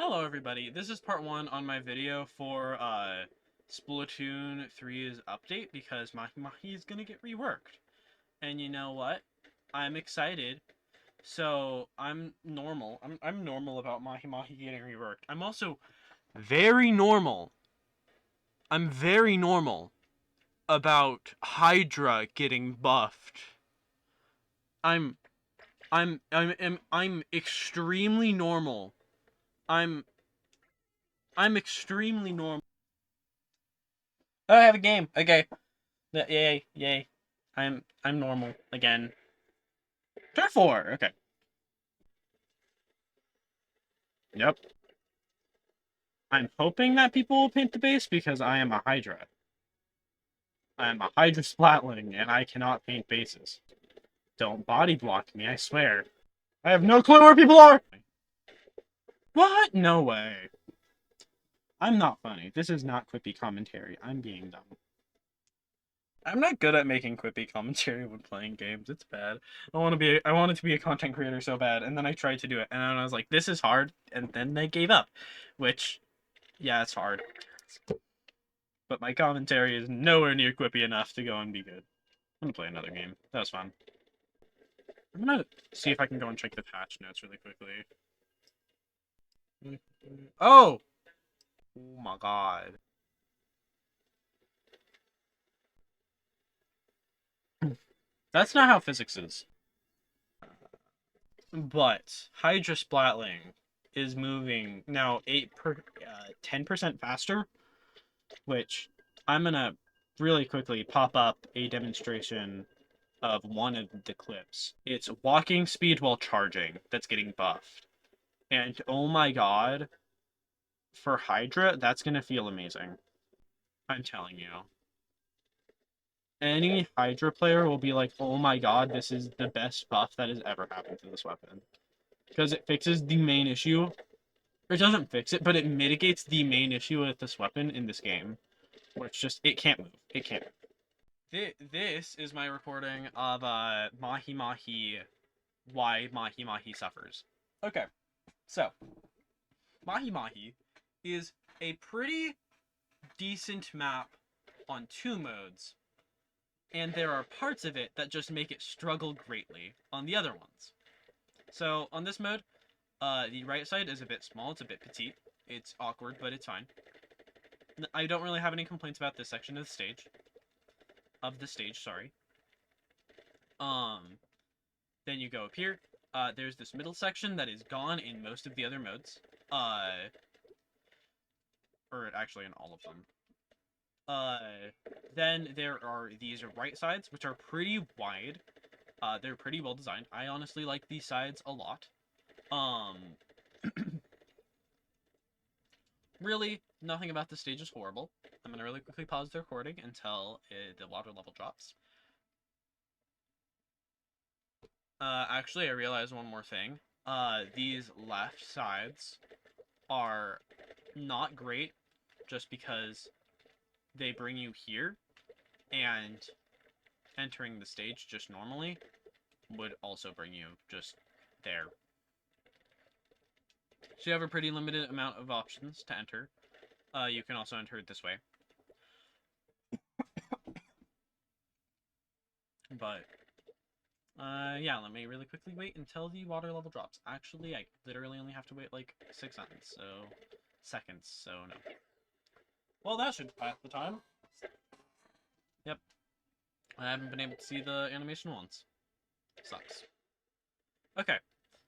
Hello everybody, this is part 1 on my video for Splatoon 3's update because Mahi Mahi is gonna get reworked. And you know what? I'm excited. So I'm normal. I'm normal about Mahi Mahi getting reworked. I'm also very normal. I'm very normal about HYDRA getting buffed. I'm I'm extremely normal. I'm I'm extremely normal. Oh, I have a game. Okay. Yay, yay. I'm normal again. Turn 4. Okay. Yep. I'm hoping that people will paint the base because I am a Hydra. I am a Hydra Splatling and I cannot paint bases. Don't body block me, I swear. I have no clue where people are! What? No way. I'm not funny. This is not quippy commentary. I'm being dumb. I'm not good at making quippy commentary when playing games. It's bad. I wanted to be a content creator so bad, and then I tried to do it, and then I was like, this is hard, and then I gave up. Which, yeah, it's hard. But my commentary is nowhere near quippy enough to go and be good. I'm gonna play another game. That was fun. I'm gonna see if I can go and check the patch notes really quickly. Oh! Oh my god. That's not how physics is. But Hydra Splatling is moving now 10% faster, which I'm gonna really quickly pop up a demonstration of one of the clips. It's walking speed while charging that's getting buffed. And oh my god, for Hydra, that's gonna feel amazing. I'm telling you. Any Hydra player will be like, oh my god, this is the best buff that has ever happened to this weapon. Because it fixes the main issue. Or it doesn't fix it, but it mitigates the main issue with this weapon in this game. Where it's just, it can't move. It can't move. This is my recording of Mahi Mahi, why Mahi Mahi suffers. Okay, so, Mahi Mahi is a pretty decent map on 2 modes, and there are parts of it that just make it struggle greatly on the other ones. So, on this mode, the right side is a bit small, it's a bit petite, it's awkward, but it's fine. I don't really have any complaints about this section of the stage, sorry. Then you go up here, there's this middle section that is gone in most of the other modes, or actually in all of them. Then there are these right sides, which are pretty wide. They're pretty well designed. I honestly like these sides a lot. Really, nothing about this stage is horrible. I'm gonna really quickly pause the recording until the water level drops. Actually, I realized one more thing. These left sides are not great just because they bring you here, and entering the stage just normally would also bring you just there. So you have a pretty limited amount of options to enter. You can also enter it this way. But, yeah, let me really quickly wait until the water level drops. Actually, I literally only have to wait like 6 seconds, so no. Well, that should pass the time. Yep. I haven't been able to see the animation once. Sucks. Okay,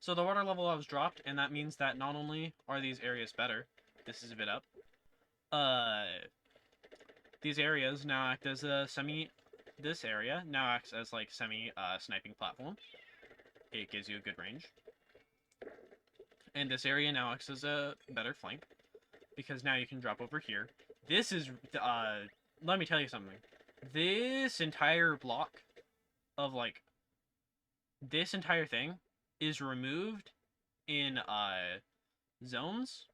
so the water level has dropped, and that means that not only are these areas better, this is a bit up, these areas now act as a this area now acts as like sniping platform. It gives you a good range. And this area now acts as a better flank, because now you can drop over here. This is, let me tell you something. This entire block of, like, this entire thing is removed in, zones,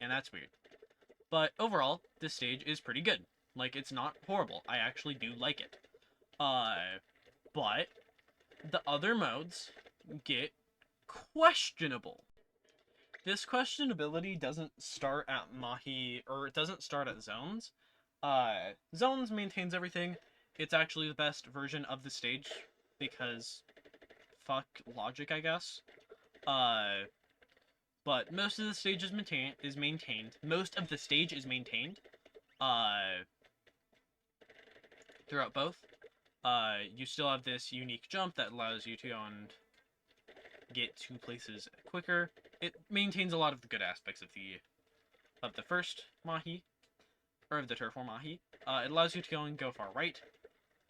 and that's weird. But overall, this stage is pretty good. Like, it's not horrible. I actually do like it. But the other modes get questionable. This questionability doesn't start at Mahi, or it doesn't start at Zones. Zones maintains everything. It's actually the best version of the stage, because fuck logic, I guess. Uh, but most of the stage is maintained. Most of the stage is maintained. Uh, throughout both. You still have this unique jump that allows you to go and get to places quicker. It maintains a lot of the good aspects of the first Mahi, or of the Turf War Mahi. It allows you to go and go far right.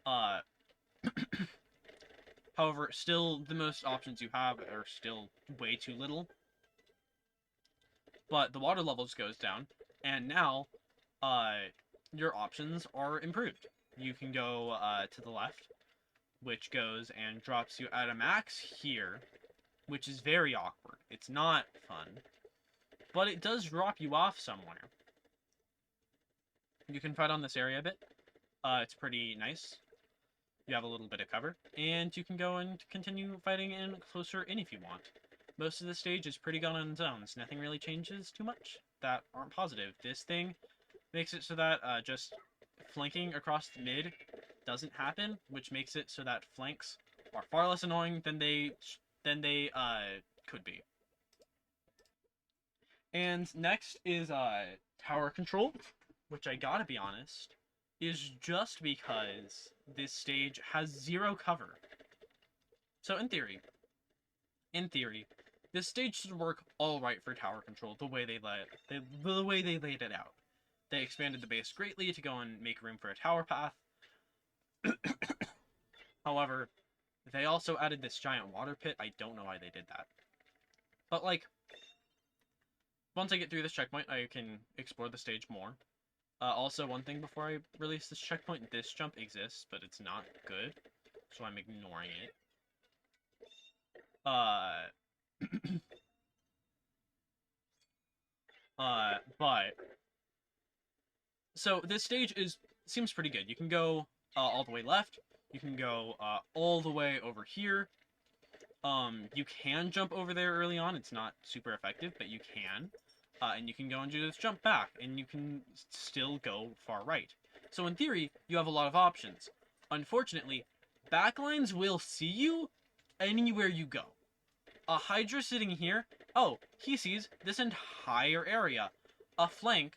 Uh, however, still the most options you have are still way too little. But the water levels goes down, and now your options are improved. You can go to the left, which goes and drops you at a max here, which is very awkward. It's not fun, but it does drop you off somewhere. You can fight on this area a bit. It's pretty nice. You have a little bit of cover, and you can go and continue fighting in closer in if you want. Most of the stage is pretty gun on zones. Nothing really changes too much that aren't positive. This thing makes it so that just flanking across the mid doesn't happen, which makes it so that flanks are far less annoying than they could be. And next is tower control, which I gotta be honest, is just because this stage has zero cover. So in theory, this stage should work all right for tower control the way they laid it out. They expanded the base greatly to go and make room for a tower path. However, they also added this giant water pit. I don't know why they did that. But, like, once I get through this checkpoint, I can explore the stage more. Also, one thing before I release this checkpoint, this jump exists, but it's not good, so I'm ignoring it. But so this stage seems pretty good. You can go all the way left. You can go all the way over here. You can jump over there early on. It's not super effective, but you can. And you can go and do this jump back, and you can still go far right. So in theory, you have a lot of options. Unfortunately, backlines will see you anywhere you go. A Hydra sitting here, oh, he sees this entire area. A flank,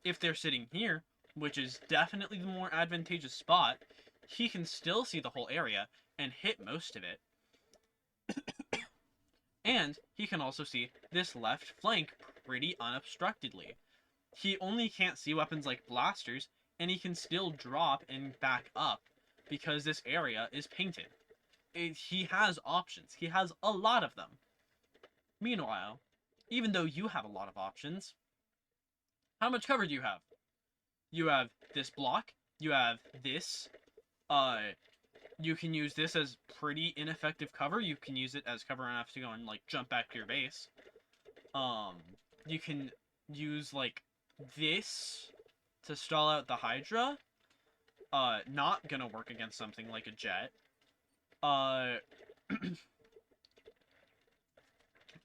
if they're sitting here, which is definitely the more advantageous spot, he can still see the whole area and hit most of it. And he can also see this left flank pretty unobstructedly. He only can't see weapons like blasters, and he can still drop and back up because this area is painted. He has options. He has a lot of them. Meanwhile, even though you have a lot of options, how much cover do you have? You have this block. You have this. You can use this as pretty ineffective cover. You can use it as cover enough to go and, like, jump back to your base. You can use, like, this to stall out the Hydra. Not gonna work against something like a jet. Or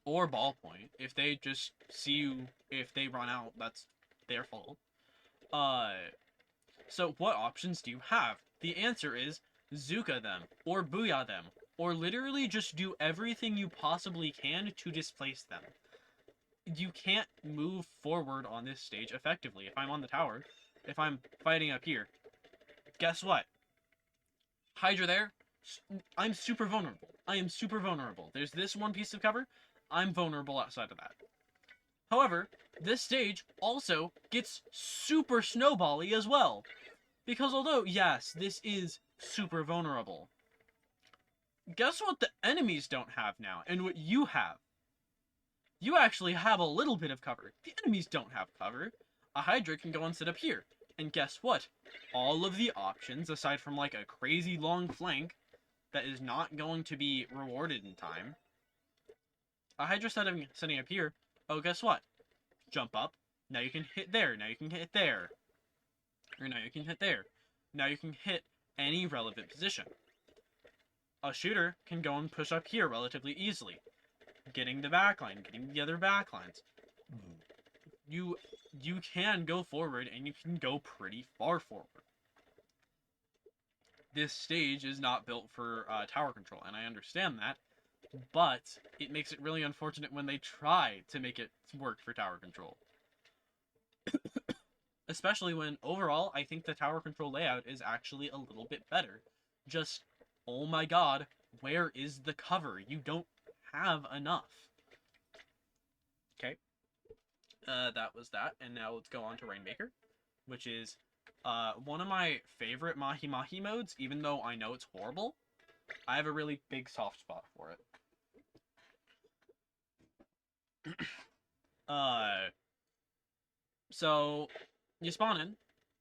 ballpoint. If they just see you, if they run out, that's their fault. So what options do you have? The answer is Zuka them, or Booyah them, or literally just do everything you possibly can to displace them. You can't move forward on this stage effectively. If I'm on the tower, if I'm fighting up here, guess what? Hydra there, I'm super vulnerable. I am super vulnerable. There's this one piece of cover, I'm vulnerable outside of that. However, this stage also gets super snowbally as well. Because although, yes, this is super vulnerable, guess what the enemies don't have now, and what you have? You actually have a little bit of cover. The enemies don't have cover. A Hydra can go and sit up here. And guess what? All of the options, aside from like a crazy long flank that is not going to be rewarded in time, a Hydra sitting up here, oh, guess what? Jump up. Now you can hit there. Now you can hit there. Or now you can hit there. Now you can hit any relevant position. A shooter can go and push up here relatively easily. getting the backline, getting the other backlines. You can go forward, and you can go pretty far forward. This stage is not built for tower control, and I understand that, but it makes it really unfortunate when they try to make it work for tower control. Especially when, overall, I think the tower control layout is actually a little bit better. Just, oh my god, where is the cover? You don't have enough. Okay. That was that, and now let's go on to Rainmaker, which is one of my favorite Mahi Mahi modes, even though I know it's horrible. I have a really big soft spot for it. So you spawn in,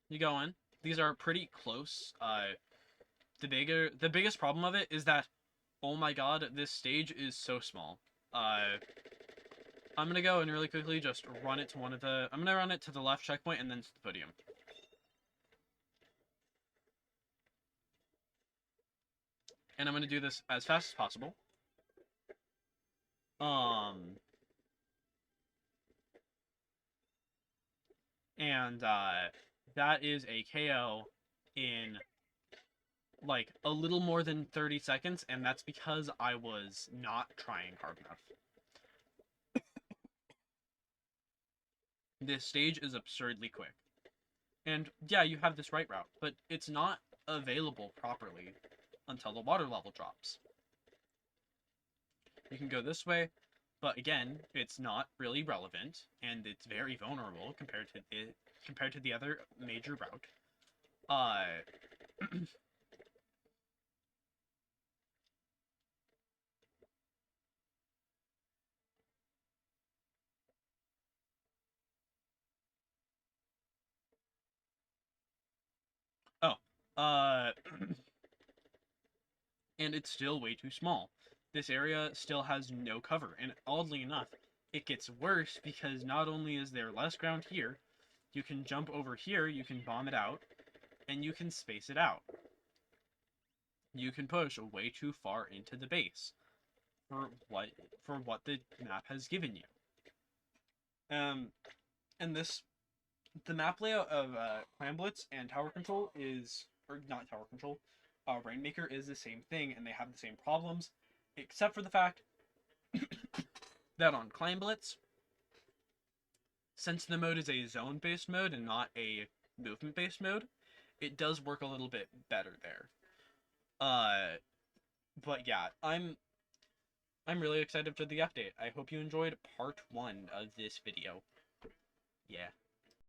you go in. These are pretty close. The biggest problem of it is that, oh my god, this stage is so small. I'm gonna go and really quickly just run it to I'm gonna run it to the left checkpoint and then to the podium. And I'm gonna do this as fast as possible. And that is a KO in like a little more than 30 seconds, and that's because I was not trying hard enough. This stage is absurdly quick. And yeah, you have this right route, but it's not available properly until the water level drops. You can go this way, but again, it's not really relevant, and it's very vulnerable compared to the other major route. Oh, and it's still way too small. This area still has no cover, and oddly enough, it gets worse because not only is there less ground here, you can jump over here, you can bomb it out, and you can space it out. You can push way too far into the base for what the map has given you. And the map layout of Clan Blitz and Tower Control is, or not Tower Control, Rainmaker is the same thing, and they have the same problems, except for the fact that on Clan Blitz, since the mode is a zone-based mode and not a movement-based mode, it does work a little bit better there. But yeah, I'm really excited for the update. I hope you enjoyed part 1 of this video.